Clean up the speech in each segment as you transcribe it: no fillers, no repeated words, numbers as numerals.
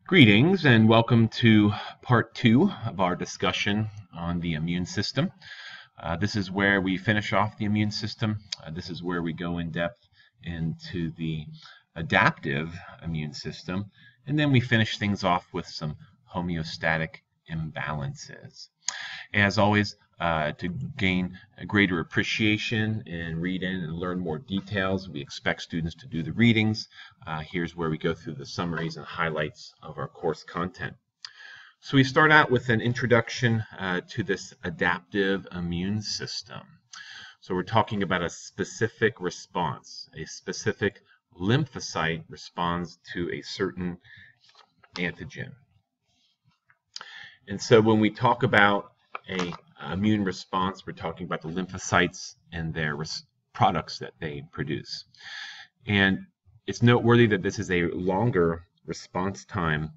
Greetings and welcome to part 2 of our discussion on the immune system. This is where we finish off the immune system. This is where we go in depth into the adaptive immune system, and then we finish things off with some homeostatic imbalances. As always, to gain a greater appreciation and read in and learn more details, we expect students to do the readings. Here's where we go through the summaries and highlights of our course content. So we start out with an introduction to this adaptive immune system. So we're talking about a specific response. A specific lymphocyte responds to a certain antigen. And so when we talk about an immune response, we're talking about the lymphocytes and their products that they produce. And it's noteworthy that this is a longer response time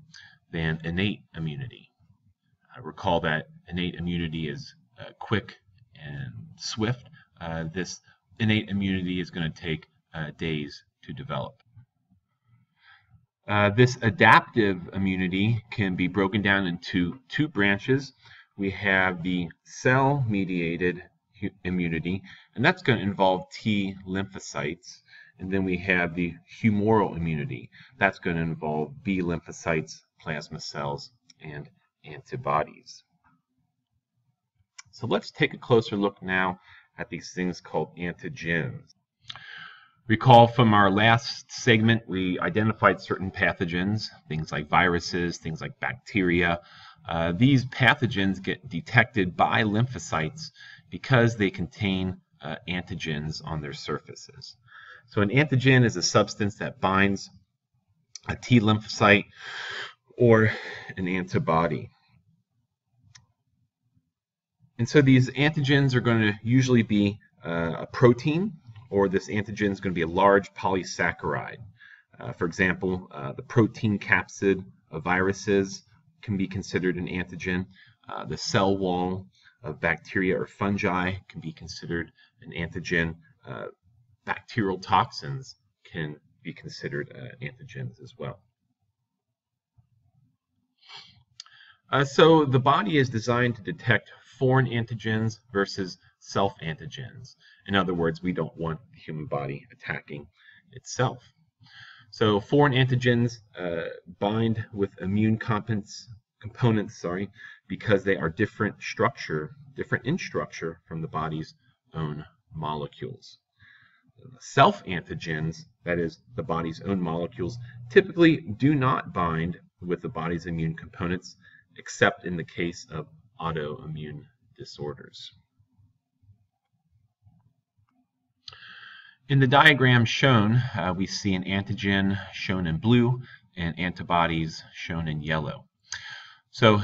than innate immunity. Recall that innate immunity is quick and swift. This innate immunity is going to take days to develop. This adaptive immunity can be broken down into two branches. We have the cell-mediated immunity, and that's going to involve T lymphocytes. And then we have the humoral immunity. That's going to involve B lymphocytes, plasma cells, and antibodies. So let's take a closer look now at these things called antigens. Recall from our last segment, we identified certain pathogens, things like viruses, things like bacteria. These pathogens get detected by lymphocytes because they contain antigens on their surfaces. So an antigen is a substance that binds a T lymphocyte or an antibody. And so these antigens are going to usually be a protein, or this antigen is going to be a large polysaccharide. For example, the protein capsid of viruses can be considered an antigen. The cell wall of bacteria or fungi can be considered an antigen. Bacterial toxins can be considered antigens as well. So the body is designed to detect foreign antigens versus self-antigens. In other words, we don't want the human body attacking itself. So foreign antigens bind with immune components, because they are different in structure from the body's own molecules. Self-antigens, that is, the body's own molecules, typically do not bind with the body's immune components, except in the case of autoimmune disorders. In the diagram shown, we see an antigen shown in blue and antibodies shown in yellow. So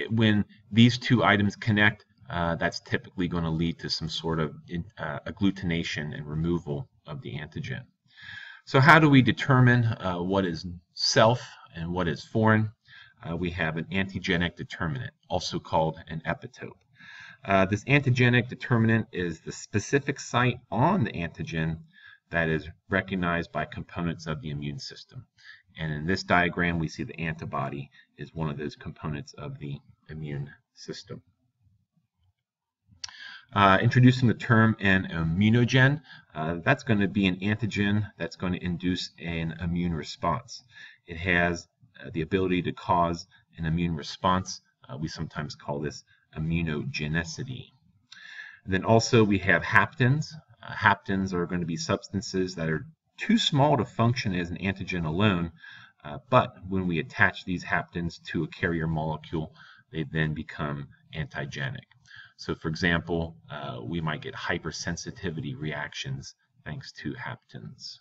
when these two items connect, that's typically going to lead to some sort of agglutination and removal of the antigen. So how do we determine what is self and what is foreign? We have an antigenic determinant, also called an epitope. This antigenic determinant is the specific site on the antigen that is recognized by components of the immune system. And in this diagram, we see the antibody is one of those components of the immune system. Introducing the term an immunogen, that's going to be an antigen that's going to induce an immune response. It has the ability to cause an immune response. We sometimes call this immunogenicity. And then also we have haptens. Haptens are going to be substances that are too small to function as an antigen alone, but when we attach these haptens to a carrier molecule, they then become antigenic. So for example, we might get hypersensitivity reactions thanks to haptens.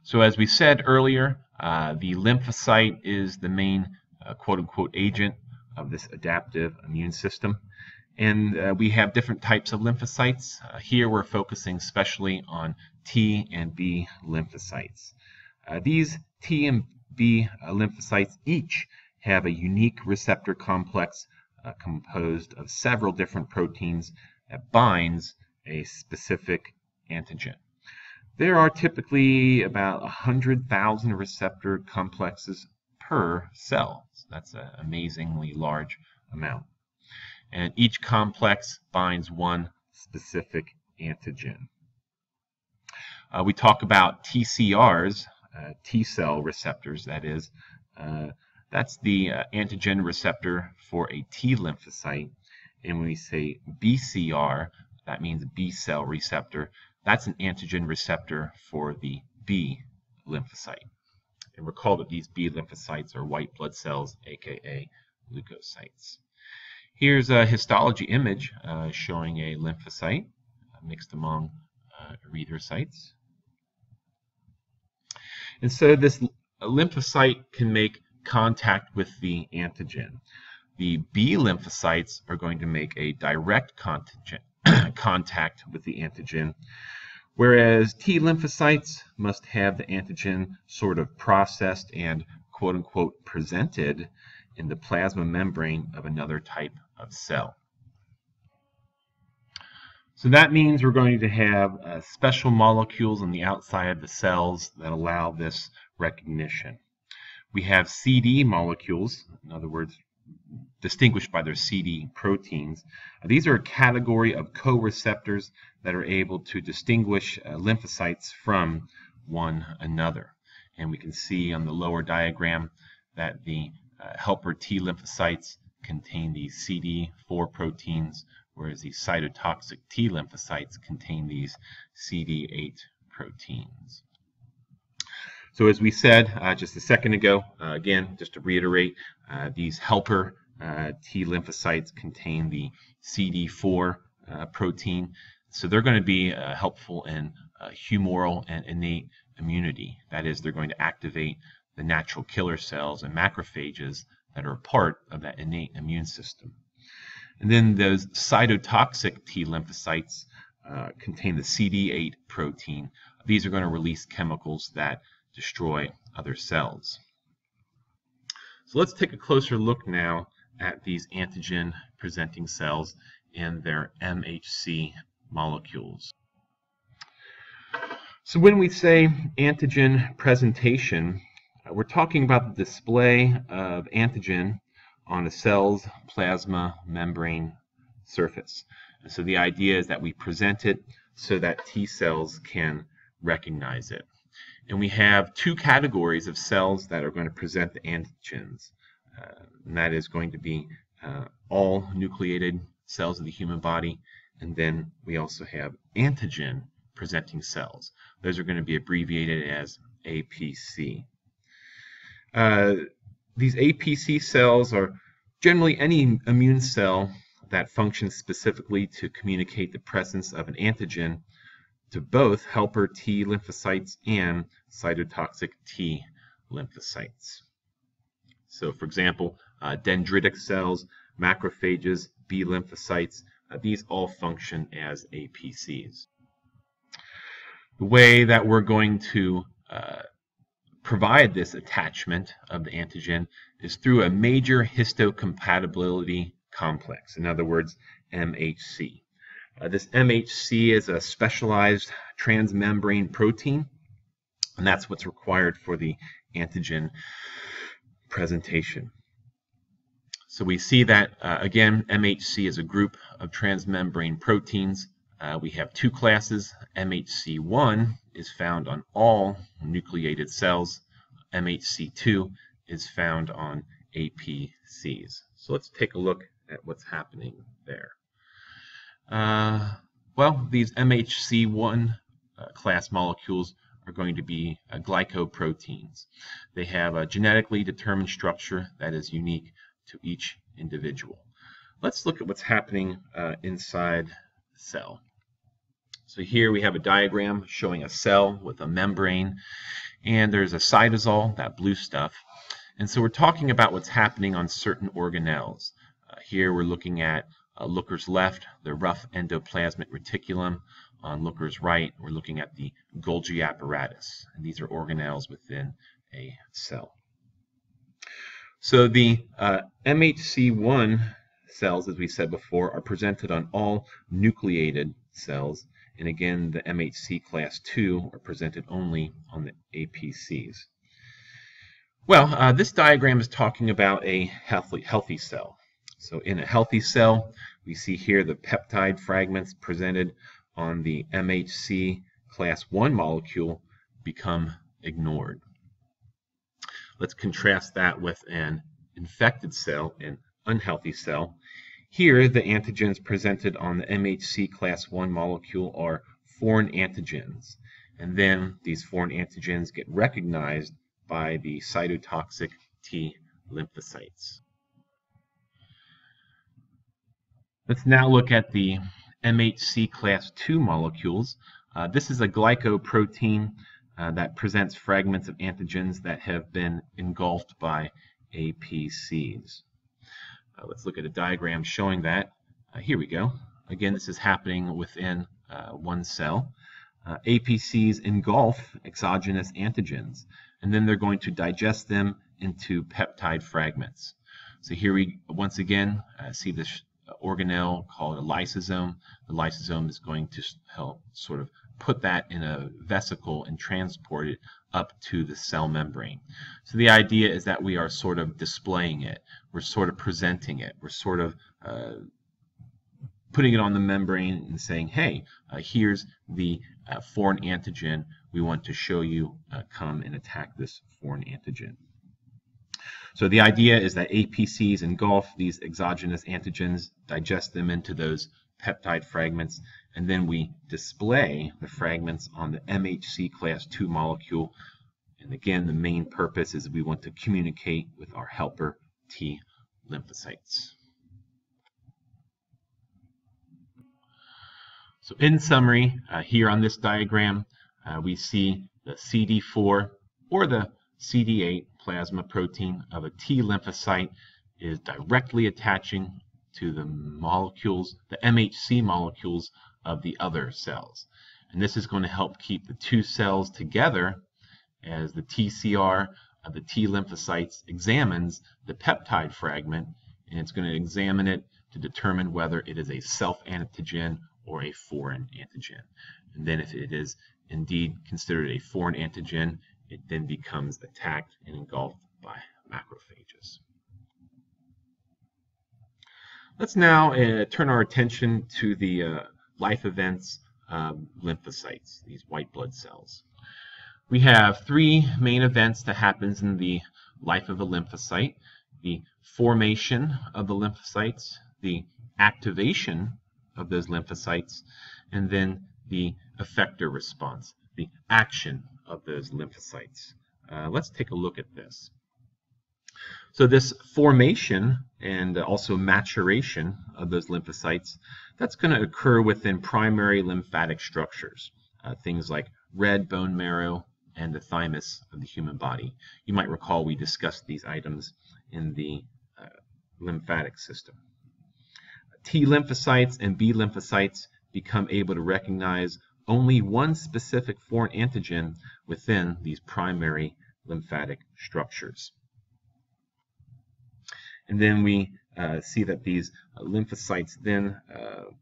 So as we said earlier, the lymphocyte is the main quote-unquote agent of this adaptive immune system. And we have different types of lymphocytes. Here we're focusing especially on T and B lymphocytes. These T and B lymphocytes each have a unique receptor complex composed of several different proteins that binds a specific antigen. There are typically about 100,000 receptor complexes per cell. So that's an amazingly large amount. And each complex binds one specific antigen. We talk about TCRs, T cell receptors, that is. That's the antigen receptor for a T lymphocyte. And when we say BCR, that means B cell receptor. That's an antigen receptor for the B lymphocyte. And recall that these B lymphocytes are white blood cells, aka leukocytes. Here's a histology image showing a lymphocyte mixed among erythrocytes. And so this lymphocyte can make contact with the antigen. The B lymphocytes are going to make a direct contact with the antigen, whereas T lymphocytes must have the antigen sort of processed and quote-unquote presented in the plasma membrane of another type of cell. So that means we're going to have special molecules on the outside of the cells that allow this recognition. We have CD molecules, in other words, distinguished by their CD proteins. These are a category of co-receptors that are able to distinguish lymphocytes from one another. And we can see on the lower diagram that the helper T lymphocytes contain these CD4 proteins, whereas the cytotoxic T lymphocytes contain these CD8 proteins. So as we said just a second ago, again, just to reiterate, these helper T lymphocytes contain the CD4 protein. So they're going to be helpful in humoral and innate immunity. That is, they're going to activate the natural killer cells and macrophages that are a part of that innate immune system. And then those cytotoxic T lymphocytes contain the CD8 protein. These are going to release chemicals that destroy other cells. So let's take a closer look now at these antigen presenting cells and their MHC molecules. So when we say antigen presentation, we're talking about the display of antigen on a cell's plasma membrane surface. And so the idea is that we present it so that T cells can recognize it. And we have two categories of cells that are going to present the antigens. And that is going to be all nucleated cells of the human body. And then we also have antigen presenting cells. Those are going to be abbreviated as APC. These APC cells are generally any immune cell that functions specifically to communicate the presence of an antigen to both helper T lymphocytes and cytotoxic T lymphocytes. So for example, dendritic cells, macrophages, B lymphocytes, these all function as APCs. The way that we're going to provide this attachment of the antigen is through a major histocompatibility complex, in other words, MHC. This MHC is a specialized transmembrane protein, and that's what's required for the antigen presentation. So we see that, again, MHC is a group of transmembrane proteins. We have two classes. MHC1 is found on all nucleated cells. MHC2 is found on APCs. So let's take a look at what's happening there. Well, these MHC1 class molecules are going to be glycoproteins. They have a genetically determined structure that is unique to each individual. Let's look at what's happening inside the cell. So here we have a diagram showing a cell with a membrane, and there's a cytosol, that blue stuff. And so we're talking about what's happening on certain organelles. Here we're looking at Looker's left, the rough endoplasmic reticulum. On Looker's right, we're looking at the Golgi apparatus. And these are organelles within a cell. So the MHC1 cells, as we said before, are presented on all nucleated cells. and again the MHC class II are presented only on the APCs. Well, this diagram is talking about a healthy cell. So in a healthy cell, we see here the peptide fragments presented on the MHC class I molecule become ignored. Let's contrast that with an infected cell, an unhealthy cell. Here, the antigens presented on the MHC class I molecule are foreign antigens, and then these foreign antigens get recognized by the cytotoxic T lymphocytes. Let's now look at the MHC class II molecules. This is a glycoprotein that presents fragments of antigens that have been engulfed by APCs. Let's look at a diagram showing that. Here we go. Again, this is happening within one cell. APCs engulf exogenous antigens, and then they're going to digest them into peptide fragments. So here we once again see this organelle called a lysosome. The lysosome is going to help sort of put that in a vesicle and transport it up to the cell membrane. So the idea is that we are sort of displaying it. We're sort of presenting it. We're sort of putting it on the membrane and saying, hey, here's the foreign antigen we want to show you. Come and attack this foreign antigen. So the idea is that APCs engulf these exogenous antigens, digest them into those peptide fragments, and then we display the fragments on the MHC class II molecule. And again, the main purpose is we want to communicate with our helper T lymphocytes. So in summary, here on this diagram, we see the CD4 or the CD8 plasma protein of a T lymphocyte is directly attaching to the molecules, the MHC molecules of the other cells. And this is going to help keep the two cells together as the TCR of the T lymphocytes examines the peptide fragment, and it's going to examine it to determine whether it is a self-antigen or a foreign antigen. And then if it is indeed considered a foreign antigen, it then becomes attacked and engulfed by macrophages. Let's now turn our attention to the life events lymphocytes, these white blood cells. We have three main events that happens in the life of a lymphocyte: the formation of the lymphocytes, the activation of those lymphocytes, and then the effector response, the action of those lymphocytes. Let's take a look at this. So this formation and also maturation of those lymphocytes, that's going to occur within primary lymphatic structures, things like red bone marrow and the thymus of the human body. You might recall we discussed these items in the lymphatic system. T lymphocytes and B lymphocytes become able to recognize only one specific foreign antigen within these primary lymphatic structures. And then we see that these lymphocytes then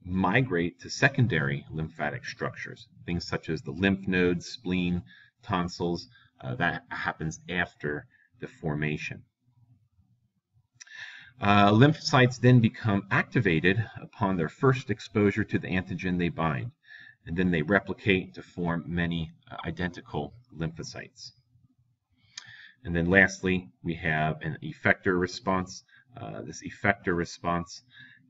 migrate to secondary lymphatic structures, things such as the lymph nodes, spleen, tonsils. That happens after the formation. Lymphocytes then become activated upon their first exposure to the antigen they bind, and then they replicate to form many identical lymphocytes. And then lastly, we have an effector response. This effector response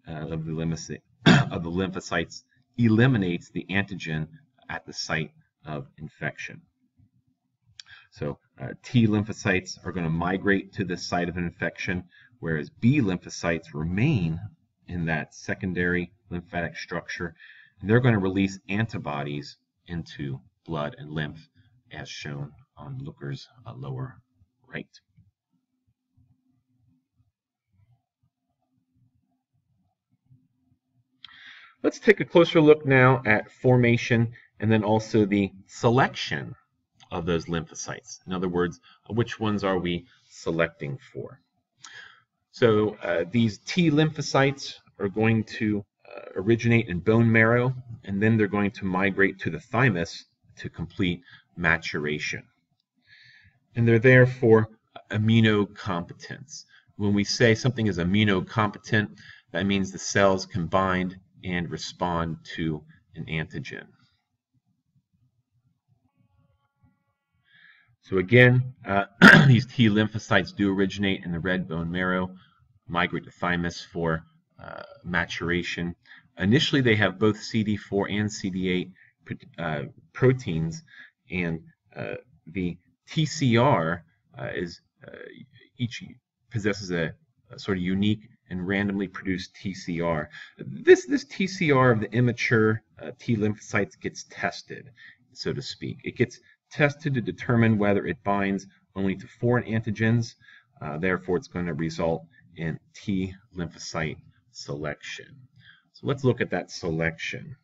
of the lymphocytes eliminates the antigen at the site of infection. So T lymphocytes are going to migrate to the site of infection, whereas B lymphocytes remain in that secondary lymphatic structure, and they're going to release antibodies into blood and lymph, as shown on Looker's lower right. Let's take a closer look now at formation and then also the selection of those lymphocytes. In other words, which ones are we selecting for? So these T lymphocytes are going to originate in bone marrow, and then they're going to migrate to the thymus to complete maturation. And they're there for immunocompetence. When we say something is immunocompetent, that means the cells can bind and respond to an antigen. So again, these T lymphocytes do originate in the red bone marrow, migrate to thymus for maturation. Initially, they have both CD4 and CD8 proteins, and the TCR each possesses a sort of unique and randomly produced TCR. This TCR of the immature T lymphocytes gets tested, so to speak. It gets tested to determine whether it binds only to foreign antigens. Therefore, it's going to result in T lymphocyte selection. So let's look at that selection.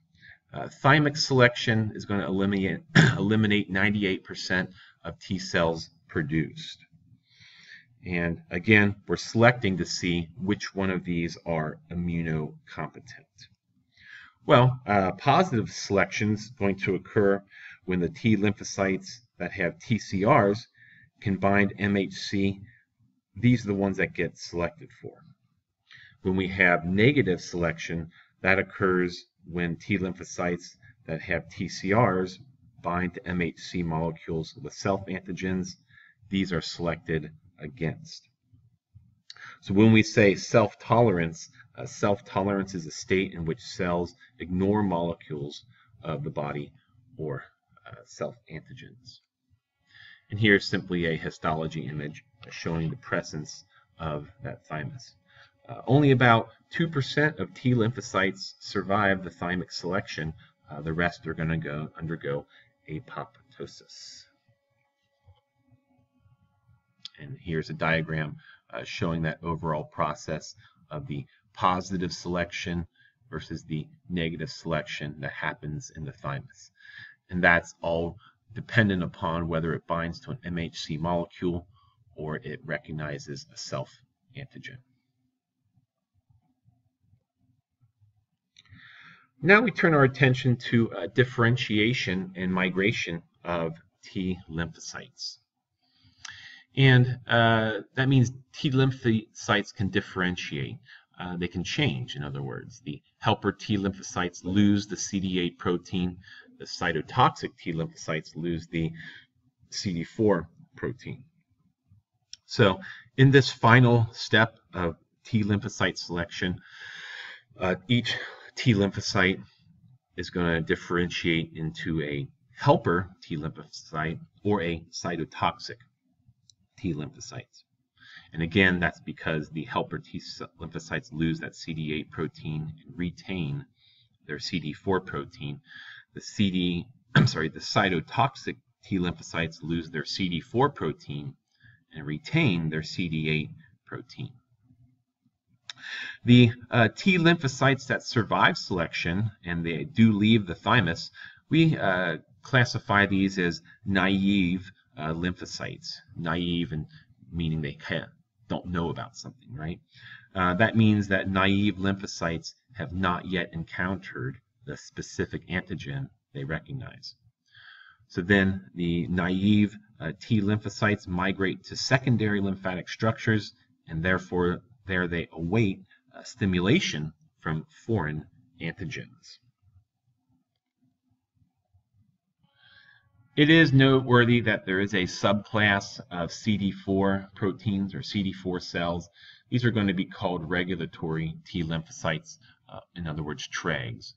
Thymic selection is going to eliminate 98% of T cells produced. And again, we're selecting to see which one of these are immunocompetent. Well, positive selection is going to occur when the T lymphocytes that have TCRs can bind MHC. These are the ones that get selected for. When we have negative selection, that occurs when T lymphocytes that have TCRs bind to MHC molecules with self-antigens. These are selected against. So when we say self-tolerance, self-tolerance is a state in which cells ignore molecules of the body or self-antigens. And here's simply a histology image showing the presence of that thymus. Only about 2% of T lymphocytes survive the thymic selection. The rest are going to undergo apoptosis. And here's a diagram showing that overall process of the positive selection versus the negative selection that happens in the thymus. And that's all dependent upon whether it binds to an MHC molecule or it recognizes a self-antigen. Now we turn our attention to differentiation and migration of T lymphocytes. And that means T lymphocytes can differentiate. They can change, in other words. The helper T lymphocytes lose the CD8 protein. The cytotoxic T lymphocytes lose the CD4 protein. So in this final step of T lymphocyte selection, each T lymphocyte is going to differentiate into a helper T lymphocyte or a cytotoxic T lymphocytes. And again, that's because the helper T lymphocytes lose that CD8 protein and retain their CD4 protein. The cytotoxic T lymphocytes lose their CD4 protein and retain their CD8 protein. The T lymphocytes that survive selection and they do leave the thymus, we classify these as naive lymphocytes. Naive and meaning they don't know about something, right? That means that naive lymphocytes have not yet encountered the specific antigen they recognize. So then the naive T lymphocytes migrate to secondary lymphatic structures, and therefore there they await stimulation from foreign antigens. It is noteworthy that there is a subclass of CD4 proteins or CD4 cells. These are going to be called regulatory T lymphocytes, in other words, TREGs.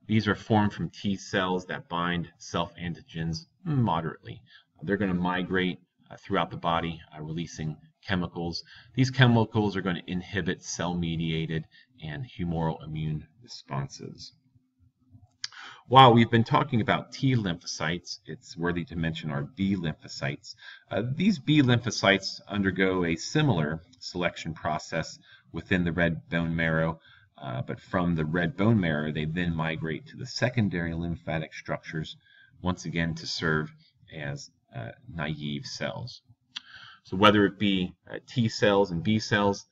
These are formed from T cells that bind self-antigens moderately. They're going to migrate throughout the body, releasing chemicals. These chemicals are going to inhibit cell-mediated and humoral immune responses. While we've been talking about T lymphocytes, it's worthy to mention our B lymphocytes. These B lymphocytes undergo a similar selection process within the red bone marrow, but from the red bone marrow, they then migrate to the secondary lymphatic structures, once again to serve as naive cells. So whether it be T cells and B cells,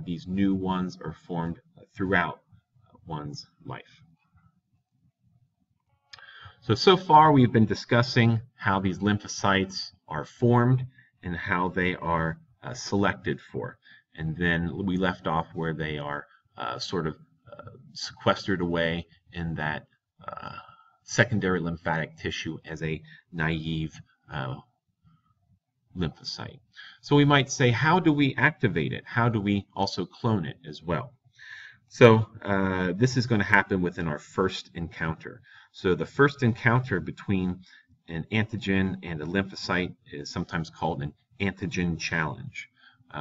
these new ones are formed throughout one's life. So far we've been discussing how these lymphocytes are formed and how they are selected for. And then we left off where they are sequestered away in that secondary lymphatic tissue as a naive lymphocyte. So we might say, how do we activate it? How do we also clone it as well? So this is going to happen within our first encounter. So the first encounter between an antigen and a lymphocyte is sometimes called an antigen challenge.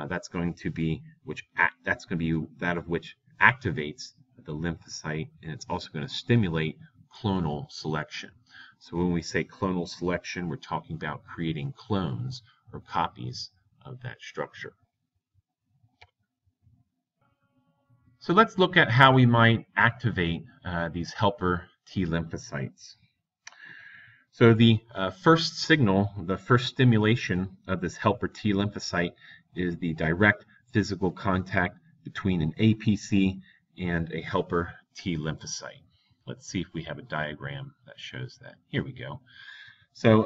That's going to be that of which activates the lymphocyte, and it's also going to stimulate clonal selection. So when we say clonal selection, we're talking about creating clones or copies of that structure. So let's look at how we might activate these helper T lymphocytes. So the first signal, the first stimulation of this helper T lymphocyte is the direct physical contact between an APC and a helper T lymphocyte. Let's see if we have a diagram that shows that. Here we go. So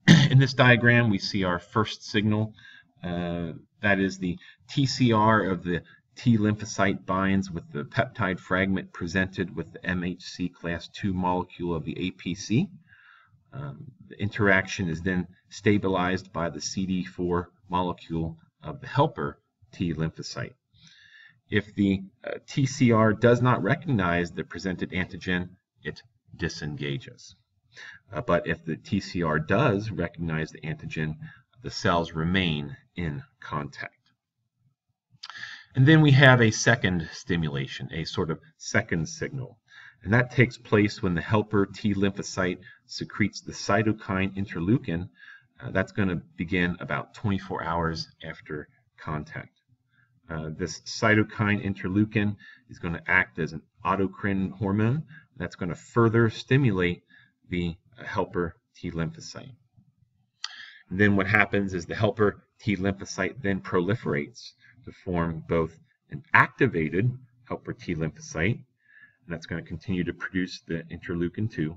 in this diagram, we see our first signal. That is the TCR of the T lymphocyte binds with the peptide fragment presented with the MHC class II molecule of the APC. The interaction is then stabilized by the CD4 molecule of the helper T lymphocyte. If the TCR does not recognize the presented antigen, it disengages. But if the TCR does recognize the antigen, the cells remain in contact. And then we have a second stimulation, a sort of second signal. And that takes place when the helper T lymphocyte secretes the cytokine interleukin. That's going to begin about 24 hours after contact. This cytokine interleukin is going to act as an autocrine hormone. That's going to further stimulate the helper T lymphocyte. And then what happens is the helper T lymphocyte then proliferates to form both an activated helper T lymphocyte, and that's going to continue to produce the interleukin-2,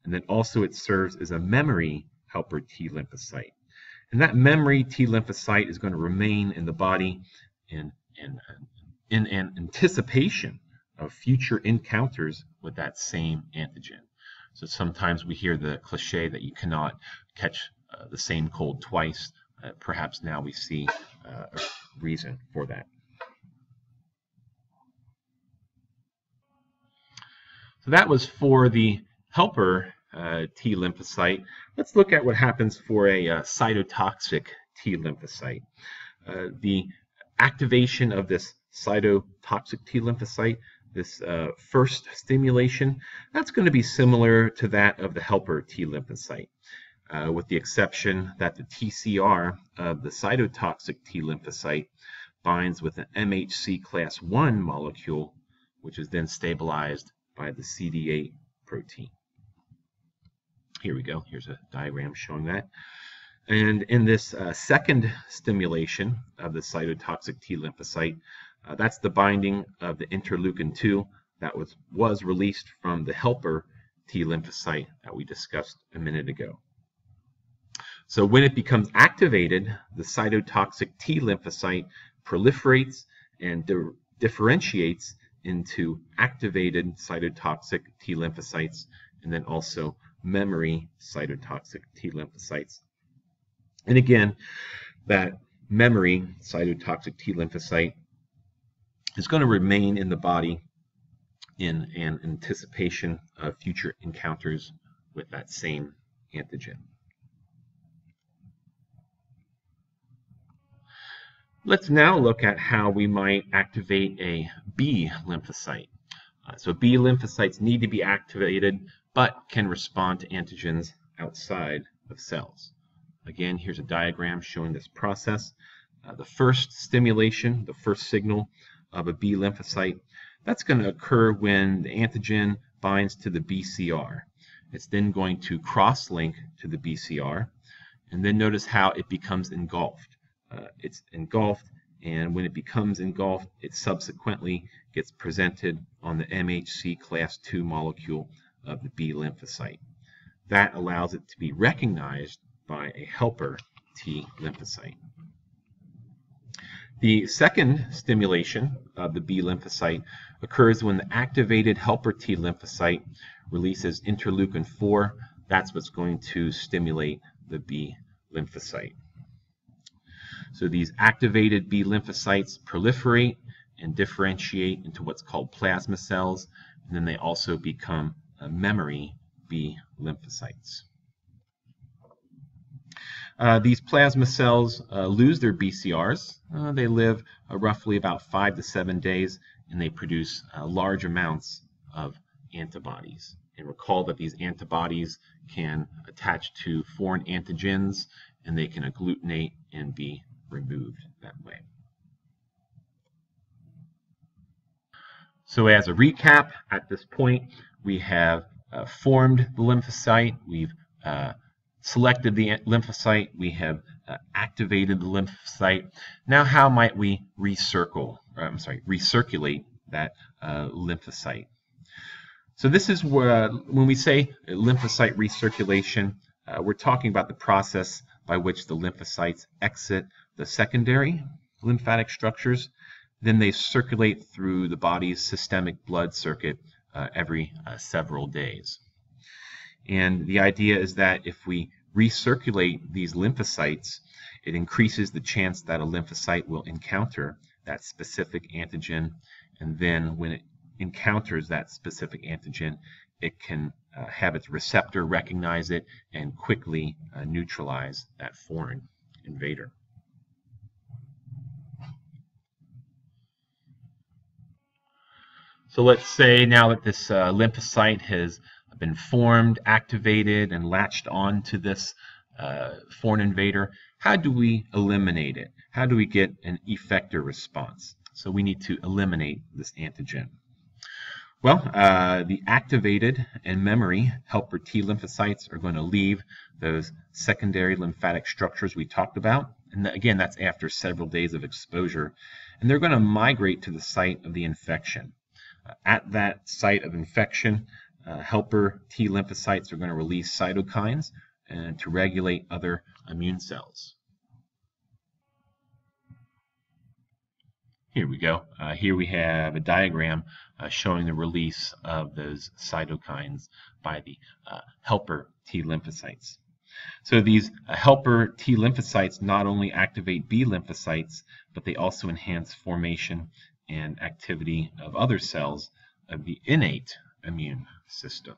and then also it serves as a memory helper T lymphocyte. And that memory T lymphocyte is going to remain in the body in anticipation of future encounters with that same antigen. So sometimes we hear the cliche that you cannot catch the same cold twice. Perhaps now we see a reason for that. So that was for the helper T lymphocyte. Let's look at what happens for a cytotoxic T lymphocyte. The activation of this cytotoxic T lymphocyte, this first stimulation, that's going to be similar to that of the helper T lymphocyte, with the exception that the TCR of the cytotoxic T lymphocyte binds with an MHC class I molecule, which is then stabilized by the CD8 protein. Here we go. Here's a diagram showing that. And in this second stimulation of the cytotoxic T lymphocyte, that's the binding of the interleukin-2 that was released from the helper T lymphocyte that we discussed a minute ago. So when it becomes activated, the cytotoxic T lymphocyte proliferates and differentiates into activated cytotoxic T lymphocytes and then also memory cytotoxic T lymphocytes. And again, that memory cytotoxic T lymphocyte is going to remain in the body in anticipation of future encounters with that same antigen. Let's now look at how we might activate a B lymphocyte. So B lymphocytes need to be activated, but can respond to antigens outside of cells. Again, here's a diagram showing this process. The first stimulation, the first signal of a B lymphocyte, that's going to occur when the antigen binds to the BCR. It's then going to cross-link to the BCR, and then notice how it becomes engulfed. It's engulfed and when it becomes engulfed, it subsequently gets presented on the MHC class II molecule of the B lymphocyte. That allows it to be recognized by a helper T lymphocyte. The second stimulation of the B lymphocyte occurs when the activated helper T lymphocyte releases interleukin-4. That's what's going to stimulate the B lymphocyte. So these activated B lymphocytes proliferate and differentiate into what's called plasma cells, and then they also become memory B lymphocytes. These plasma cells lose their BCRs. They live roughly about 5 to 7 days, and they produce large amounts of antibodies. And recall that these antibodies can attach to foreign antigens, and they can agglutinate and be removed that way. So as a recap, at this point, we have formed the lymphocyte, we've selected the lymphocyte, we have activated the lymphocyte. Now how might we recirculate that lymphocyte? So this is where, when we say lymphocyte recirculation, we're talking about the process by which the lymphocytes exit the secondary lymphatic structures. Then they circulate through the body's systemic blood circuit every several days. And the idea is that if we recirculate these lymphocytes, it increases the chance that a lymphocyte will encounter that specific antigen, and then when it encounters that specific antigen, it can have its receptor recognize it and quickly neutralize that foreign invader. So let's say now that this lymphocyte has been formed, activated, and latched on to this foreign invader, how do we eliminate it? How do we get an effector response? So we need to eliminate this antigen. Well, the activated and memory helper T lymphocytes are going to leave those secondary lymphatic structures we talked about. And again, that's after several days of exposure. And they're going to migrate to the site of the infection. At that site of infection, helper T lymphocytes are going to release cytokines and to regulate other immune cells. Here we go. Here we have a diagram showing the release of those cytokines by the helper T lymphocytes. So these helper T lymphocytes not only activate B lymphocytes, but they also enhance formation and activity of other cells of the innate immune system.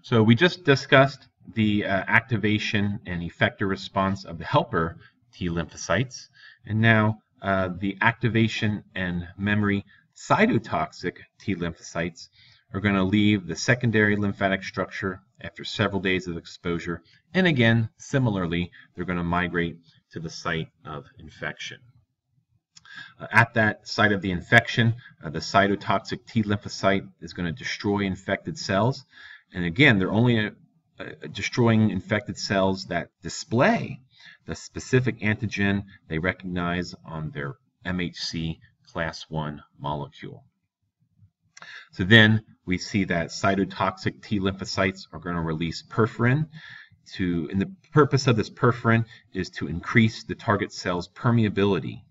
So we just discussed the activation and effector response of the helper T lymphocytes, and now the activation and memory cytotoxic T lymphocytes are going to leave the secondary lymphatic structure after several days of exposure, and again, similarly, they're going to migrate to the site of infection. At that site of the infection, the cytotoxic T lymphocyte is going to destroy infected cells, and again, they're only destroying infected cells that display the specific antigen they recognize on their MHC class I molecule. So then we see that cytotoxic T lymphocytes are going to release perforin, and the purpose of this perforin is to increase the target cell's permeability.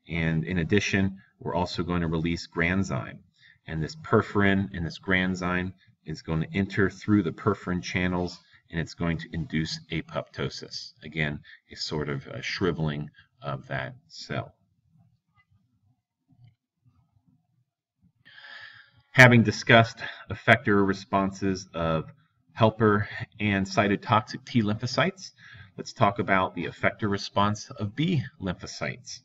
And in addition, we're also going to release granzyme. And this perforin and this granzyme is going to enter through the perforin channels, and it's going to induce apoptosis. Again, a sort of shriveling of that cell. Having discussed effector responses of helper and cytotoxic T lymphocytes, let's talk about the effector response of B lymphocytes.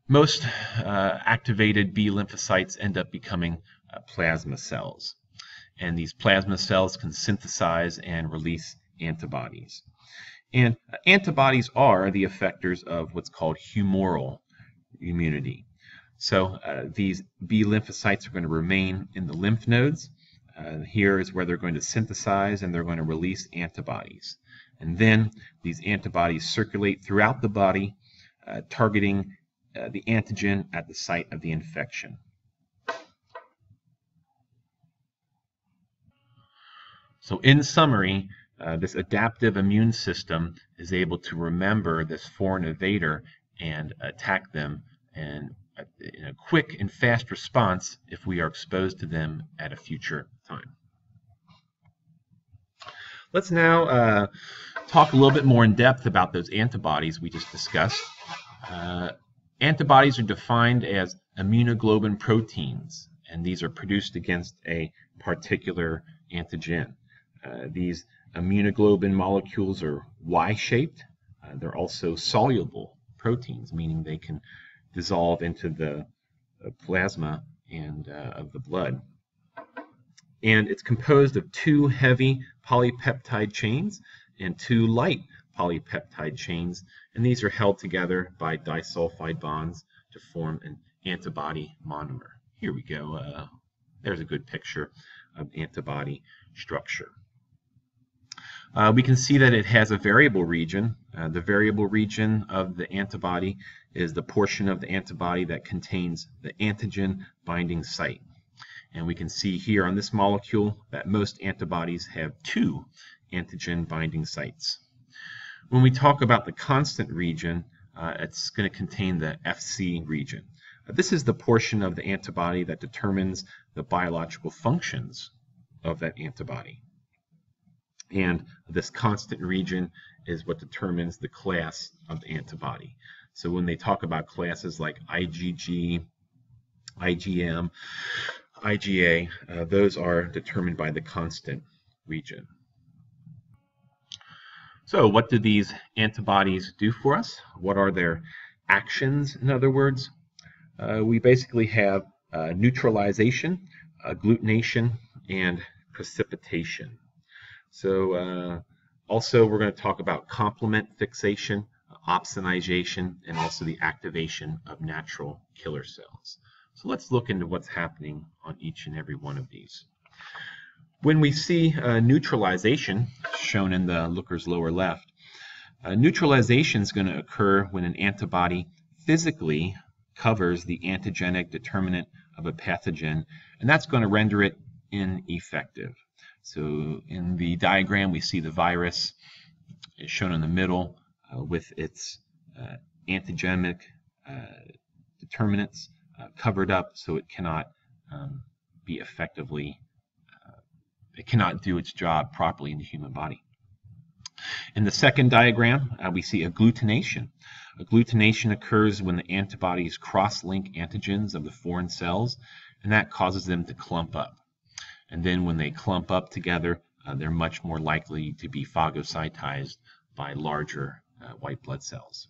Most activated B lymphocytes end up becoming plasma cells, and these plasma cells can synthesize and release antibodies. And antibodies are the effectors of what's called humoral immunity. So these B lymphocytes are going to remain in the lymph nodes. Here is where they're going to synthesize and they're going to release antibodies. And then these antibodies circulate throughout the body, targeting the antigen at the site of the infection. So in summary, this adaptive immune system is able to remember this foreign invader and attack them in a quick and fast response if we are exposed to them at a future time. Let's now talk a little bit more in depth about those antibodies we just discussed. Antibodies are defined as immunoglobulin proteins, and these are produced against a particular antigen. These immunoglobulin molecules are Y-shaped. They're also soluble proteins, meaning they can dissolve into the plasma and of the blood. And it's composed of 2 heavy polypeptide chains and 2 light polypeptide chains, and these are held together by disulfide bonds to form an antibody monomer. Here we go. There's a good picture of antibody structure. We can see that it has a variable region. The variable region of the antibody is the portion of the antibody that contains the antigen binding site. And we can see here on this molecule that most antibodies have 2 antigen binding sites. When we talk about the constant region, it's going to contain the Fc region. This is the portion of the antibody that determines the biological functions of that antibody. And this constant region is what determines the class of the antibody. So when they talk about classes like IgG, IgM, IgA, those are determined by the constant region. So what do these antibodies do for us? What are their actions, in other words? We basically have neutralization, agglutination, and precipitation. So also we're going to talk about complement fixation, opsonization, and also the activation of natural killer cells. So let's look into what's happening on each and every one of these. When we see neutralization, shown in the looker's lower left, neutralization is going to occur when an antibody physically covers the antigenic determinant of a pathogen, and that's going to render it ineffective. So in the diagram, we see the virus is shown in the middle with its antigenic determinants covered up, so it cannot be effectively, it cannot do its job properly in the human body. In the second diagram, we see agglutination. Agglutination occurs when the antibodies cross-link antigens of the foreign cells, and that causes them to clump up. And then when they clump up together, they're much more likely to be phagocytized by larger white blood cells.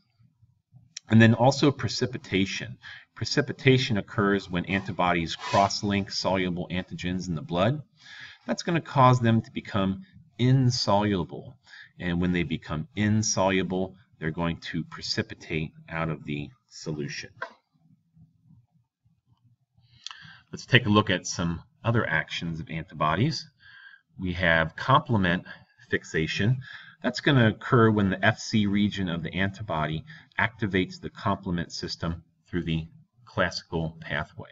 And then also precipitation. Precipitation occurs when antibodies cross-link soluble antigens in the blood. That's going to cause them to become insoluble. And when they become insoluble, they're going to precipitate out of the solution. Let's take a look at some other actions of antibodies. We have complement fixation. That's going to occur when the Fc region of the antibody activates the complement system through the classical pathway.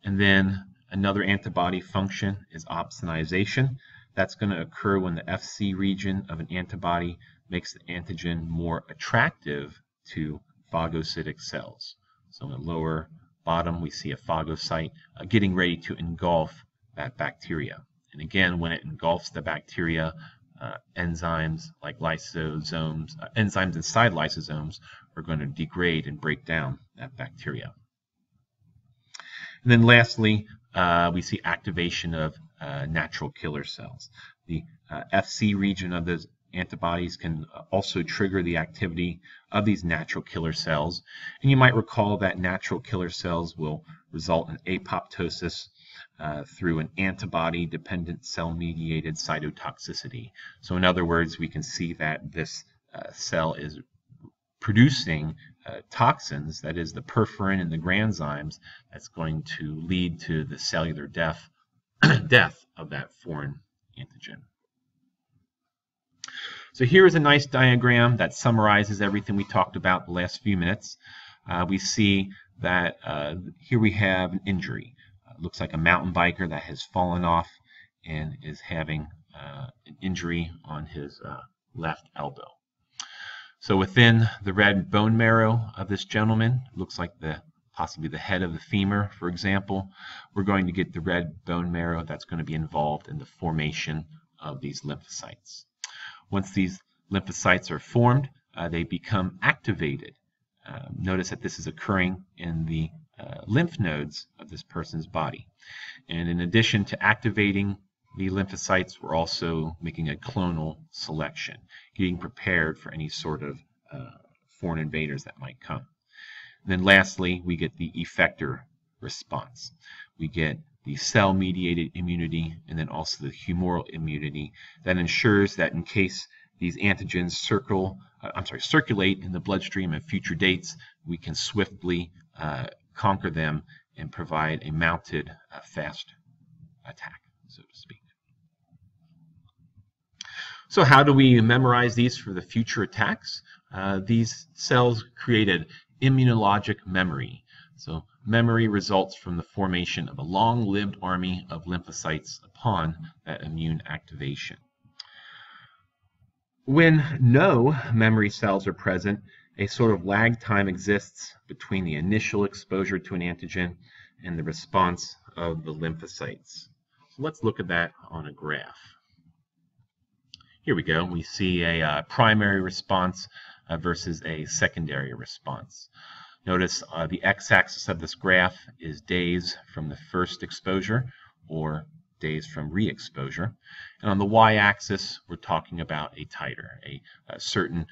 And then another antibody function is opsonization. That's going to occur when the Fc region of an antibody makes the antigen more attractive to phagocytic cells. So in the lower bottom, we see a phagocyte getting ready to engulf that bacteria. And again, when it engulfs the bacteria, enzymes like lysosomes, enzymes inside lysosomes are going to degrade and break down that bacteria. And then lastly, we see activation of natural killer cells. The Fc region of those antibodies can also trigger the activity of these natural killer cells. And you might recall that natural killer cells will result in apoptosis through an antibody-dependent cell-mediated cytotoxicity. So in other words, we can see that this cell is producing toxins, that is the perforin and the granzymes, that's going to lead to the cellular death death of that foreign antigen. So here is a nice diagram that summarizes everything we talked about the last few minutes. We see that here we have an injury. Looks like a mountain biker that has fallen off and is having an injury on his left elbow. So within the red bone marrow of this gentleman, looks like possibly the head of the femur, for example, we're going to get the red bone marrow that's going to be involved in the formation of these lymphocytes. Once these lymphocytes are formed, they become activated. Notice that this is occurring in the lymph nodes of this person's body. And in addition to activating the lymphocytes, we're also making a clonal selection, getting prepared for any sort of foreign invaders that might come. And then lastly, we get the effector response. We get the cell-mediated immunity and then also the humoral immunity that ensures that in case these antigens circulate in the bloodstream at future dates, we can swiftly conquer them and provide a mounted fast attack, so to speak. So how do we memorize these for the future attacks? These cells created immunologic memory. So memory results from the formation of a long-lived army of lymphocytes upon that immune activation. When no memory cells are present, a sort of lag time exists between the initial exposure to an antigen and the response of the lymphocytes. So let's look at that on a graph. Here we go. We see a primary response versus a secondary response. Notice the x-axis of this graph is days from the first exposure or days from re-exposure. And on the y-axis, we're talking about a titer, a certain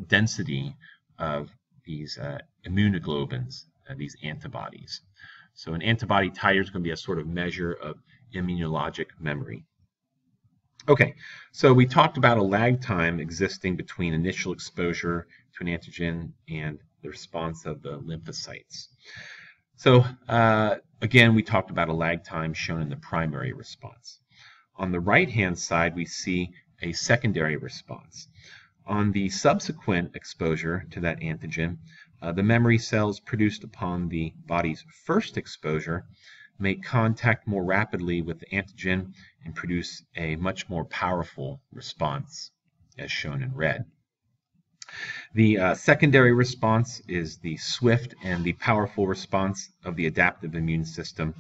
density of these immunoglobulins, these antibodies. So an antibody titer is going to be a sort of measure of immunologic memory. Okay, so we talked about a lag time existing between initial exposure to an antigen and the response of the lymphocytes. So again, we talked about a lag time shown in the primary response. On the right-hand side, we see a secondary response. On the subsequent exposure to that antigen, the memory cells produced upon the body's first exposure make contact more rapidly with the antigen and produce a much more powerful response, as shown in red. The secondary response is the swift and the powerful response of the adaptive immune system.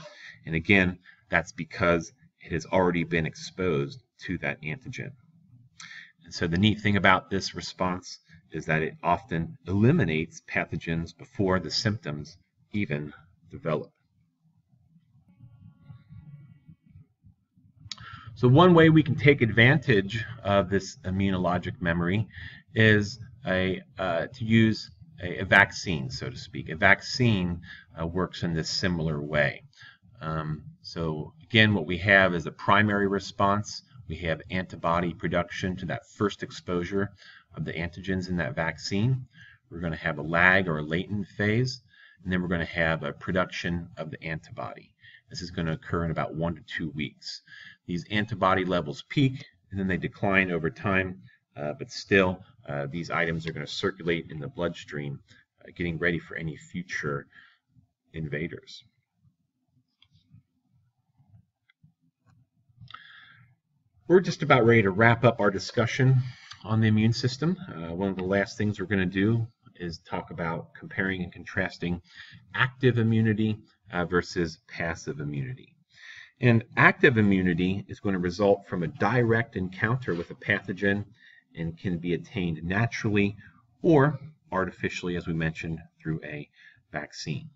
And again, that's because it has already been exposed to that antigen. And so the neat thing about this response is that it often eliminates pathogens before the symptoms even develop. So one way we can take advantage of this immunologic memory is to use a vaccine, so to speak. A vaccine works in this similar way. So again, what we have is a primary response. We have antibody production to that first exposure of the antigens in that vaccine. We're going to have a lag or a latent phase, and then we're going to have a production of the antibody. This is going to occur in about 1 to 2 weeks. These antibody levels peak, and then they decline over time, but still, these items are going to circulate in the bloodstream, getting ready for any future invaders. We're just about ready to wrap up our discussion on the immune system. One of the last things we're going to do is talk about comparing and contrasting active immunity versus passive immunity. And active immunity is going to result from a direct encounter with a pathogen and can be attained naturally or artificially, as we mentioned, through a vaccine.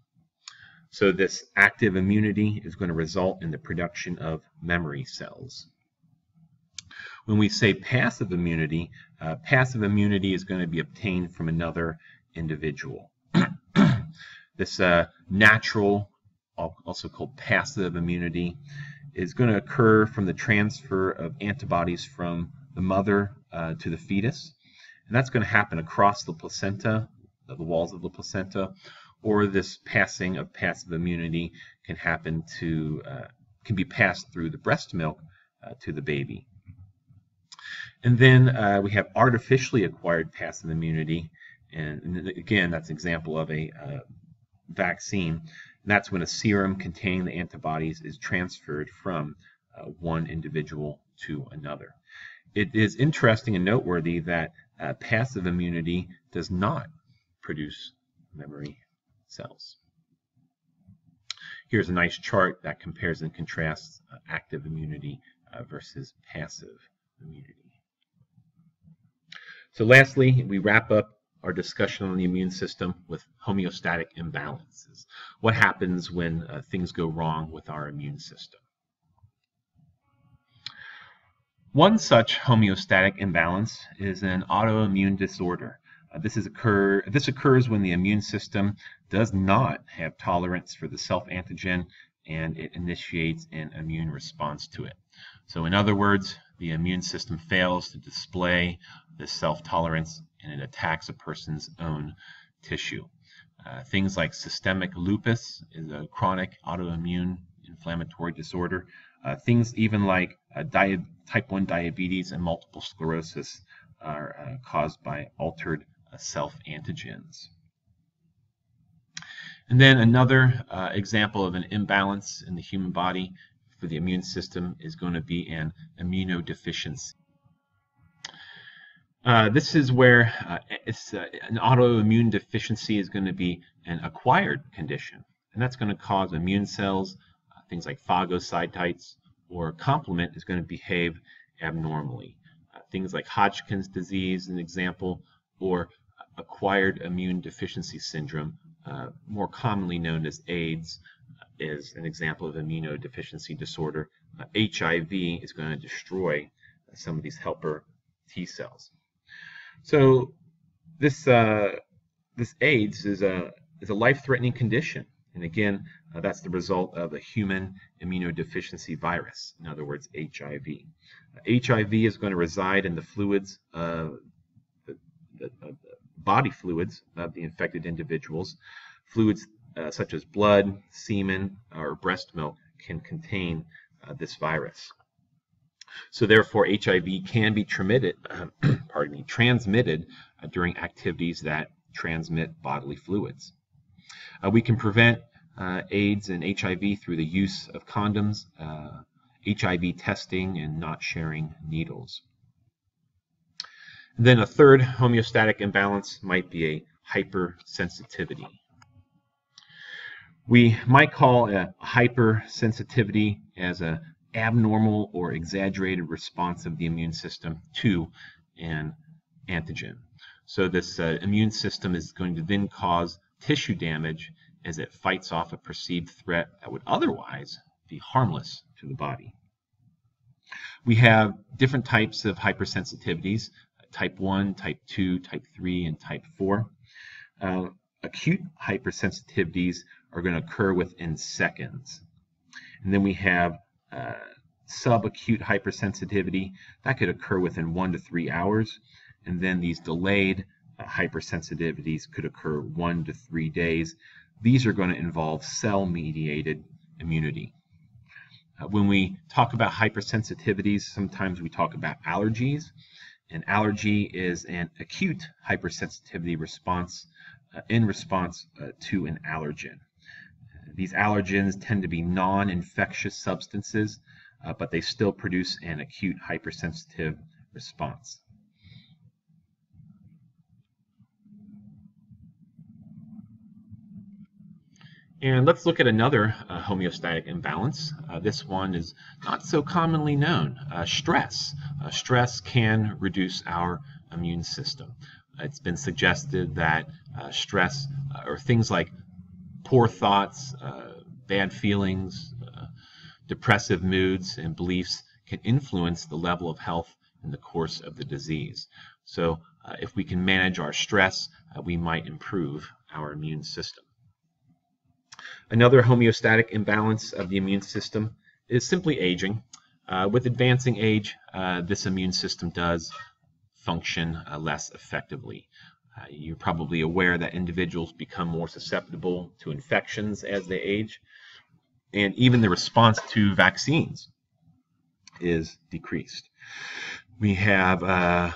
So this active immunity is going to result in the production of memory cells. When we say passive immunity is going to be obtained from another individual. This natural, also called passive immunity, is going to occur from the transfer of antibodies from the mother to the fetus. And that's going to happen across the placenta, the walls of the placenta, or this passing of passive immunity can can be passed through the breast milk to the baby. And then we have artificially acquired passive immunity, and again, that's an example of a vaccine. And that's when a serum containing the antibodies is transferred from one individual to another. It is interesting and noteworthy that passive immunity does not produce memory cells. Here's a nice chart that compares and contrasts active immunity versus passive immunity. So lastly, we wrap up our discussion on the immune system with homeostatic imbalances. What happens when things go wrong with our immune system? One such homeostatic imbalance is an autoimmune disorder. This occurs when the immune system does not have tolerance for the self-antigen and it initiates an immune response to it. So in other words, the immune system fails to display this self-tolerance and it attacks a person's own tissue. Things like systemic lupus is a chronic autoimmune inflammatory disorder. Things even like type 1 diabetes and multiple sclerosis are caused by altered self-antigens. And then another example of an imbalance in the human body for the immune system is going to be an immunodeficiency. This is where an autoimmune deficiency is going to be an acquired condition, and that's going to cause immune cells, things like phagocytites or complement, is going to behave abnormally. Things like Hodgkin's disease, an example, or acquired immune deficiency syndrome, more commonly known as AIDS, is an example of immunodeficiency disorder. HIV is going to destroy some of these helper T cells. So this AIDS is a life-threatening condition, and again, that's the result of a human immunodeficiency virus. In other words, HIV. HIV is going to reside in the fluids, the body fluids of the infected individuals. Fluids such as blood, semen, or breast milk can contain this virus. So therefore, HIV can be transmitted during activities that transmit bodily fluids. We can prevent AIDS and HIV through the use of condoms, HIV testing, and not sharing needles. Then a third homeostatic imbalance might be a hypersensitivity. We might call a hypersensitivity as an abnormal or exaggerated response of the immune system to an antigen. So this immune system is going to then cause tissue damage as it fights off a perceived threat that would otherwise be harmless to the body. We have different types of hypersensitivities: type 1, type 2, type 3, and type 4. Acute hypersensitivities are going to occur within seconds. And then we have subacute hypersensitivity that could occur within 1 to 3 hours. And then these delayed hypersensitivities could occur 1 to 3 days. These are going to involve cell-mediated immunity. When we talk about hypersensitivities, sometimes we talk about allergies. An allergy is an acute hypersensitivity response in response to an allergen. These allergens tend to be non-infectious substances, but they still produce an acute hypersensitive response. And let's look at another homeostatic imbalance. This one is not so commonly known: stress. Stress can reduce our immune system. It's been suggested that stress, or things like poor thoughts, bad feelings, depressive moods, and beliefs, can influence the level of health in the course of the disease. So if we can manage our stress, we might improve our immune system. Another homeostatic imbalance of the immune system is simply aging. With advancing age, this immune system does function less effectively. You're probably aware that individuals become more susceptible to infections as they age. and even the response to vaccines is decreased. We have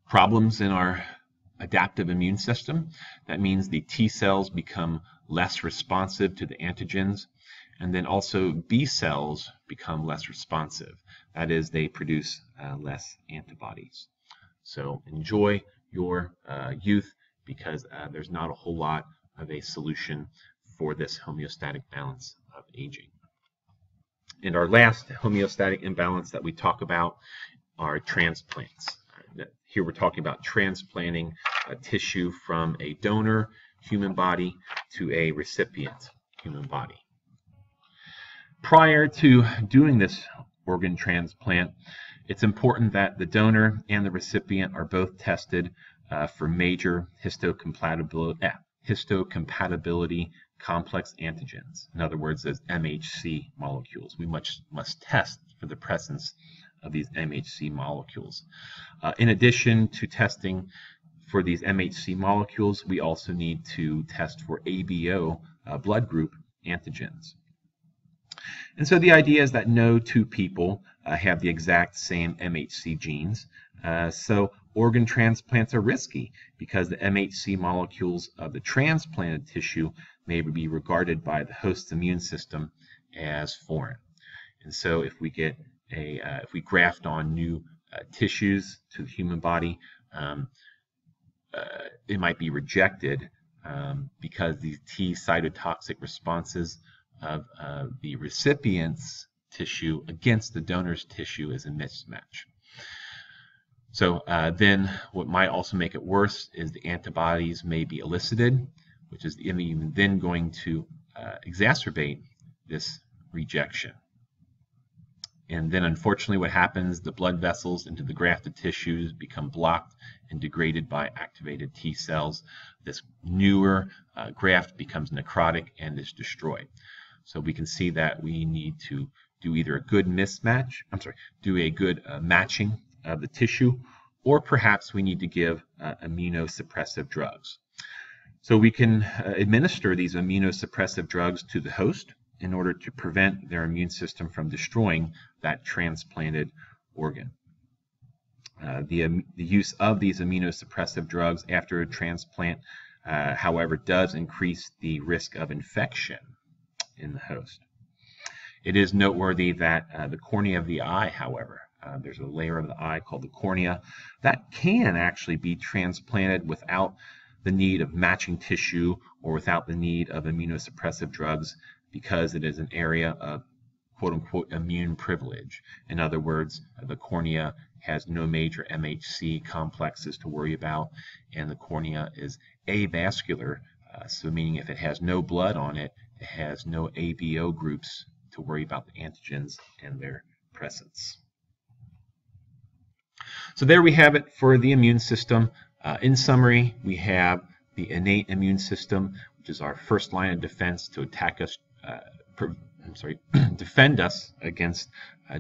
problems in our adaptive immune system. That means the T cells become less responsive to the antigens, and then also B cells become less responsive. That is, they produce less antibodies. So enjoy your youth, because there's not a whole lot of a solution for this homeostatic balance of aging. And our last homeostatic imbalance that we talk about are transplants. Here we're talking about transplanting tissue from a donor human body to a recipient human body. Prior to doing this organ transplant, it's important that the donor and the recipient are both tested for major histocompatibility complex antigens. In other words, as MHC molecules. We must test for the presence of these MHC molecules. In addition to testing for these MHC molecules, we also need to test for ABO blood group antigens. And so the idea is that no two people have the exact same MHC genes. So organ transplants are risky because the MHC molecules of the transplanted tissue may be regarded by the host's immune system as foreign. And so if we graft on new tissues to the human body, it might be rejected because these T cytotoxic responses of the recipient's tissue against the donor's tissue is a mismatch. So then what might also make it worse is the antibodies may be elicited, which is then going to exacerbate this rejection. And then unfortunately what happens, the blood vessels into the grafted tissues become blocked and degraded by activated T cells. This newer graft becomes necrotic and is destroyed. So we can see that we need to do either a good matching of the tissue, or perhaps we need to give immunosuppressive drugs. So we can administer these immunosuppressive drugs to the host in order to prevent their immune system from destroying that transplanted organ. The use of these immunosuppressive drugs after a transplant, however, does increase the risk of infection in the host. It is noteworthy that the cornea of the eye, however, there's a layer of the eye called the cornea that can actually be transplanted without the need of matching tissue or without the need of immunosuppressive drugs, because it is an area of quote-unquote immune privilege. In other words, the cornea has no major MHC complexes to worry about, and the cornea is avascular, so meaning if it has no blood on it, it has no ABO groups to worry about the antigens and their presence. So there we have it for the immune system. In summary, we have the innate immune system, which is our first line of defense to attack us, defend us against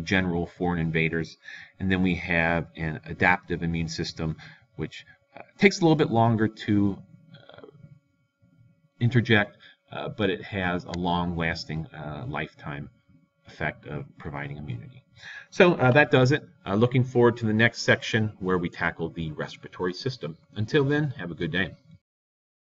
general foreign invaders. And then we have an adaptive immune system, which takes a little bit longer to interject, but it has a long-lasting lifetime effect of providing immunity. So that does it. Looking forward to the next section where we tackle the respiratory system. Until then, have a good day.